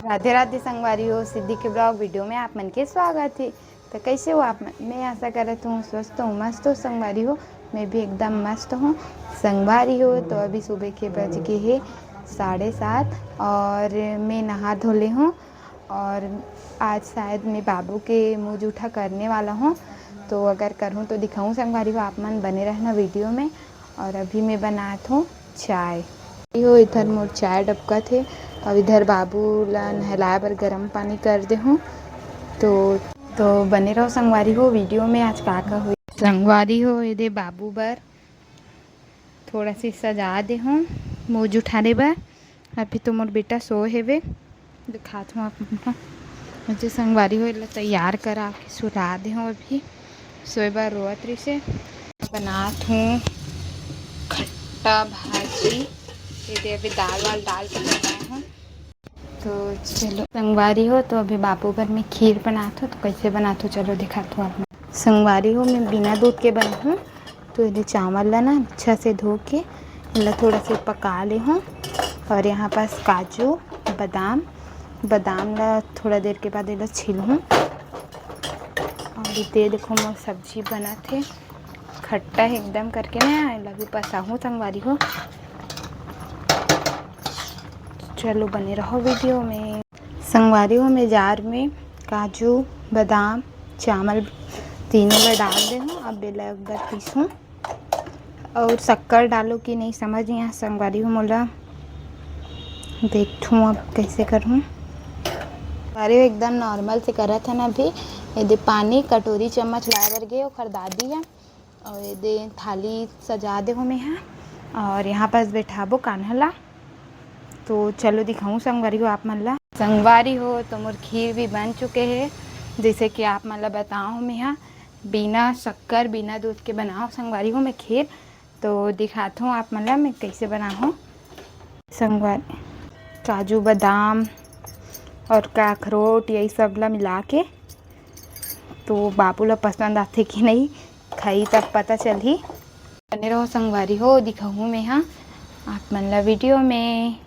राधे राधे संगवारी हो, सिद्धि के ब्लॉग वीडियो में आप मन के स्वागत है। तो कैसे हो आप? मैं आशा करती हूँ स्वस्थ हूँ, मस्त हो संगवारी हो। मैं भी एकदम मस्त हूँ संगवारी हो। तो अभी सुबह के बज गए हैं 7:30 और मैं नहा धोले हूँ और आज शायद मैं बाबू के मुँह जूठा करने वाला हूँ। तो अगर करूँ तो दिखाऊँ संगवारी हो, आप मन बने रहना वीडियो में। और अभी मैं बनात हूँ चाय हो। इधर मोर चाय डबका थे और इधर बाबू ला नहलाए बर गर्म पानी कर दे हूँ। तो बने रहो संगवारी हो वीडियो में। आज का हुई संगवारी हो, ये बाबू बर थोड़ा सी सजा दे हूँ मुँह जुठाने बर। अभी तो मोर बेटा सो हेवे, दिखात हूँ आप मुझे संगवारी हो। इला तैयार करा के सुला दे हूँ। अभी सोए बार रोअत रही से बनात हूँ खट्टा भाजी। ये अभी दाल वाल डाल के बनाया हूँ। तो चलो संगवारी हो, तो अभी बाबू भर में खीर बनात हो। तो कैसे बनात हो चलो दिखात हूँ आप। संगवारी हो मैं बिना दूध के बना हूँ। तो ये चावल ला ना अच्छा से धो के इला थोड़ा से पका ले हूँ। और यहाँ पास काजू बादाम ला थोड़ा देर के बाद इला छील हूँ। और ये देखो मोर सब्जी बना थे खट्टा है एकदम करके ना, इला भी पसा हूँ संगवारी हो। चलो बने रहो वीडियो में संगवारी हो। मैं जार में काजू बादाम चावल तीनों में डाल दे हूँ। अब बेला एक बार पीसूँ और शक्कर डालो कि नहीं समझ नहीं आ संगवारी हो मोला। देखूँ अब कैसे करूँ। संगवारी हो एकदम नॉर्मल से करा था ना। अभी ये पानी कटोरी चम्मच लाए बर गए और दादी है। और ये थाली सजा दे हूँ मैं यहाँ। और यहाँ पास बैठाबो कान्हला। तो चलो दिखाऊँ संगवारी हो आप मन ला। संगवारी हो तो मोर खीर भी बन चुके हैं, जैसे कि आप मन ला बताऊँ मैं यहाँ बिना शक्कर बिना दूध के बनाऊँ संगवारी हो मैं खीर। तो दिखाता हूँ आप मन ला मैं कैसे बनाऊँ। संगवारी काजू बादाम और अखरोट यही सब ला मिला के, तो बाबू ला पसंद आते कि नहीं खाई तब पता चल ही। बने रहो संगवारी हो, दिखाऊँ मैं यहाँ आप मन ला वीडियो में।